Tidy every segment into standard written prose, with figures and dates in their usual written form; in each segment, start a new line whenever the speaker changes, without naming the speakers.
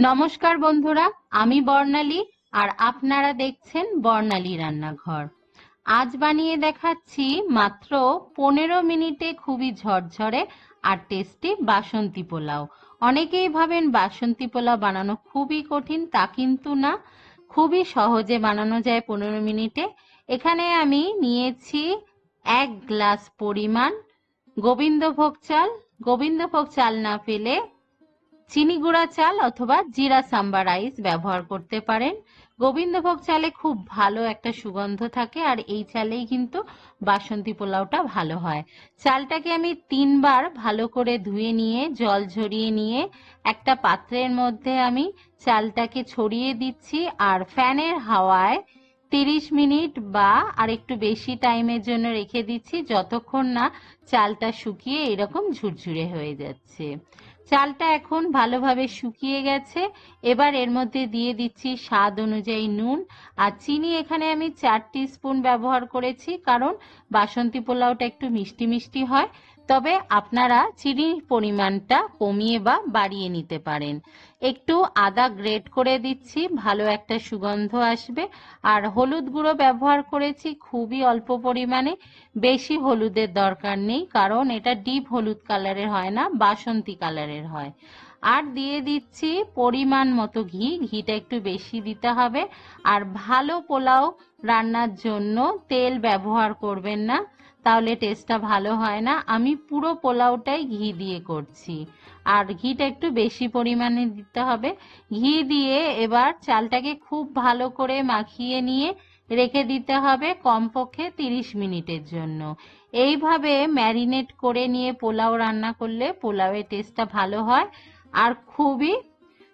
নমস্কার বন্ধুরা, আমি বর্ণালী আর আপনারা দেখছেন বর্ণালী রান্নাঘর। আজ বানিয়ে দেখাচ্ছি মাত্র 15 মিনিটে খুবই ঝরঝরে আর টেস্টি বাসন্তী পোলাও। অনেকেই ভাবেন বাসন্তী পোলাও বানানো খুবই কঠিন, তা কিন্তু না, খুবই সহজে বানানো যায় 15 মিনিটে। এখানে আমি নিয়েছি 1 গ্লাস পরিমাণ গোবিন্দভোগ চাল। গোবিন্দভোগ চাল না পেলে চিনি গুঁড়া চাল অথবা জিরা সাম্বা রাইস ব্যবহার করতে পারেন। গোবিন্দভোগ চালে খুব ভালো একটা সুগন্ধ থাকে আর এই চালেই কিন্তু বাসন্তী পোলাওটা ভালো হয়। চালটাকে আমি 3 বার ভালো করে ধুয়ে নিয়ে জল ঝরিয়ে নিয়ে একটা পাত্রের মধ্যে আমি চালটাকে ছড়িয়ে দিচ্ছি আর ফ্যানের হাওয়ায় 30 মিনিট বা আর একটু বেশি টাইমের জন্য রেখে দিচ্ছি, যতক্ষণ না চালটা শুকিয়ে এরকম ঝুরঝুরে হয়ে যাচ্ছে। চালটা এখন ভালোভাবে শুকিয়ে গেছে। এবার এর মধ্যে দিয়ে দিচ্ছি স্বাদ অনুযায়ী নুন আর চিনি। এখানে আমি 4 টিস্পুন ব্যবহার করেছি, কারণ বাসন্তী পোলাওটা একটু মিষ্টি মিষ্টি হয়। তবে আপনারা চিনির পরিমাণটা কমিয়ে বা বাড়িয়ে নিতে পারেন। একটু আদা গ্রেট করে দিচ্ছি, ভালো একটা সুগন্ধ আসবে। আর হলুদ গুঁড়ো ব্যবহার করেছি খুবই অল্প পরিমাণে, বেশি হলুদের দরকার নেই, কারণ এটা ডিপ হলুদ কালারের হয় না, বাসন্তী কালারের হয়। আর দিয়ে দিচ্ছি পরিমাণ মতো ঘি। ঘিটা একটু বেশি দিতে হবে। আর ভালো পোলাও রান্নার জন্য তেল ব্যবহার করবেন না, তাহলে টেস্টটা ভালো হয় না। আমি পুরো পোলাওটাই ঘি দিয়ে করছি আর ঘিটা একটু বেশি পরিমাণে দিতে হবে। ঘি দিয়ে এবার চালটাকে খুব ভালো করে মাখিয়ে নিয়ে রেখে দিতে হবে কমপক্ষে 30 মিনিটের জন্য। এইভাবে ম্যারিনেট করে নিয়ে পোলাও রান্না করলে পোলাওয়ের টেস্টটা ভালো হয় আর খুবই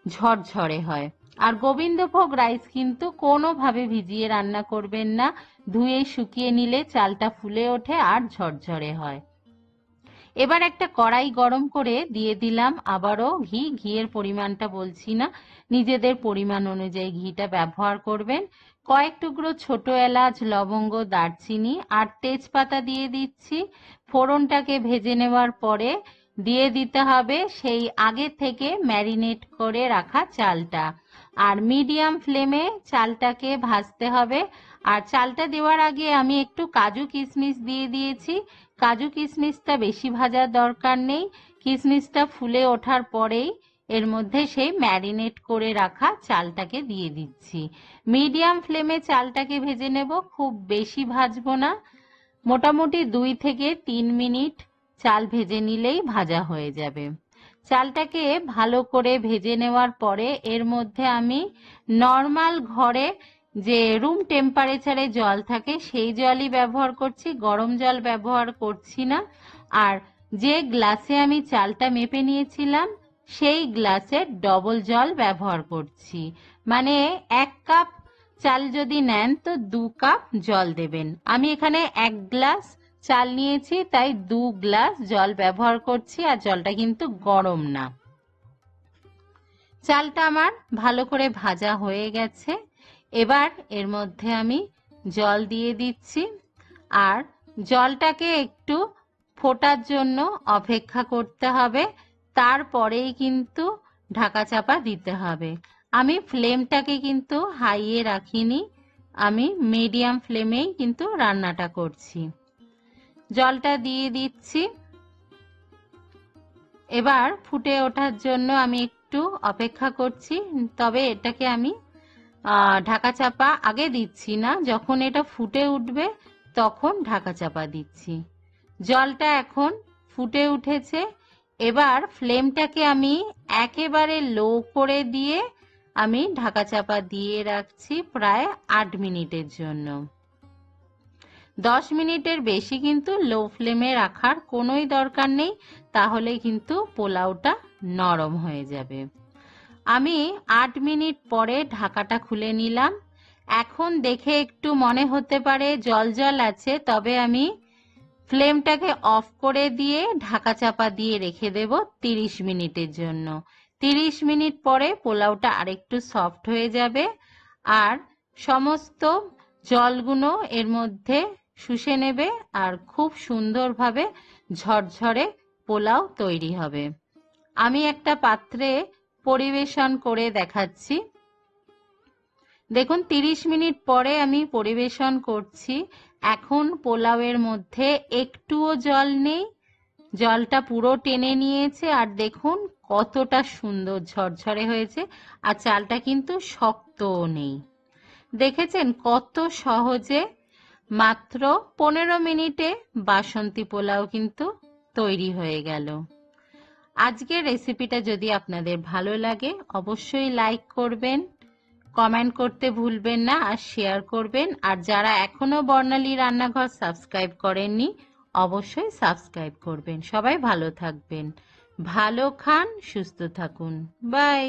ঝরঝরে হয়। আর গোবিন্দভোগ রাইস কিন্তু কোনোভাবে ভিজিয়ে রান্না করবেন না, ধুয়ে শুকিয়ে নিলে চালটা ফুলে ওঠে আর ঝরঝরে হয়। এবার একটা কড়াই গরম করে দিয়ে দিলাম আবারও ঘি। ঘিয়ের পরিমাণটা বলছি না, নিজেদের পরিমাণ অনুযায়ী ঘিটা ব্যবহার করবেন। কয়েক টুকরো ছোট এলাচ, লবঙ্গ, দারচিনি আর তেজপাতা দিয়ে দিচ্ছি। ফোড়নটাকে ভেজে নেওয়ার পরে দিয়ে দিতে হবে সেই আগে থেকে ম্যারিনেট করে রাখা চালটা। আর মিডিয়াম ফ্লেমে চালটাকে ভাজতে হবে। আর চালটা দেওয়ার আগে আমি একটু কাজু কিশমিশ দিয়ে দিয়েছি। কাজু কিশমিশটা বেশি ভাজার দরকার নেই, কিশমিশটা ফুলে ওঠার পরেই এর মধ্যে সেই ম্যারিনেট করে রাখা চালটাকে দিয়ে দিচ্ছি। মিডিয়াম ফ্লেমে চালটাকে ভেজে নেব, খুব বেশি ভাজবো না। মোটামুটি 2 থেকে 3 মিনিট চাল ভেজে নিলেই ভাজা হয়ে যাবে। চালটাকে ভালো করে ভেজে নেওয়ার পরে এর মধ্যে আমি নর্মাল ঘরে যে রুম টেম্পারেচারে জল থাকে সেই জলই ব্যবহার করছি, গরম জল ব্যবহার করছি না। আর যে গ্লাসে আমি চালটা মেপে নিয়েছিলাম সেই গ্লাসের ডবল জল ব্যবহার করছি। মানে 1 কাপ চাল যদি নেন তো 2 কাপ জল দেবেন। আমি এখানে 1 গ্লাস চাল নিয়েছি, তাই 2 গ্লাস জল ব্যবহার করছি। আর জলটা কিন্তু গরম না। চালটা আমার ভালো করে ভাজা হয়ে গেছে। এবার এর মধ্যে আমি জল দিয়ে দিচ্ছি আর জলটাকে একটু ফোটার জন্য অপেক্ষা করতে হবে, তারপরেই কিন্তু ঢাকা চাপা দিতে হবে। আমি ফ্লেমটাকে কিন্তু হাইয়ে রাখিনি, আমি মিডিয়াম ফ্লেমেই কিন্তু রান্নাটা করছি। জলটা দিয়ে দিচ্ছি। এবার ফুটে ওঠার জন্য আমি একটু অপেক্ষা করছি, তবে এটাকে আমি ঢাকা চাপা আগে দিচ্ছি না, যখন এটা ফুটে উঠবে তখন ঢাকা চাপা দিচ্ছি। জলটা এখন ফুটে উঠেছে। এবার ফ্লেমটাকে আমি একেবারে লো করে দিয়ে আমি ঢাকা চাপা দিয়ে রাখছি প্রায় 8 মিনিটের জন্য। 10 মিনিটের বেশি কিন্তু লো ফ্লেমে রাখার কোনোই দরকার নেই, তাহলে কিন্তু পোলাওটা নরম হয়ে যাবে। আমি 8 মিনিট পরে ঢাকাটা খুলে নিলাম। এখন দেখে একটু মনে হতে পারে জল জল আছে, তবে আমি ফ্লেমটাকে অফ করে দিয়ে ঢাকা চাপা দিয়ে রেখে দেব 30 মিনিটের জন্য। 30 মিনিট পরে পোলাওটা আরেকটু সফট হয়ে যাবে আর সমস্ত জলগুলো এর মধ্যে শুষে নেবে আর খুব সুন্দরভাবে ঝরঝরে পোলাও তৈরি হবে। আমি একটা পাত্রে পরিবেশন করে দেখাচ্ছি। দেখুন 30 মিনিট পরে আমি পরিবেশন করছি। এখন পোলাওয়ের মধ্যে একটুও জল নেই, জলটা পুরো টেনে নিয়েছে। আর দেখুন কতটা সুন্দর ঝরঝরে হয়েছে, আর চালটা কিন্তু শক্তও নেই। দেখেছেন কত সহজে মাত্র 15 মিনিটে বাসন্তী পোলাও কিন্তু তৈরি হয়ে গেল। আজকের রেসিপিটা যদি আপনাদের ভালো লাগে অবশ্যই লাইক করবেন, কমেন্ট করতে ভুলবেন না, আর শেয়ার করবেন। আর যারা এখনো বর্ণালী রান্নাঘর সাবস্ক্রাইব করেননি অবশ্যই সাবস্ক্রাইব করবেন। সবাই ভালো থাকবেন, ভালো খান, সুস্থ থাকুন। বাই।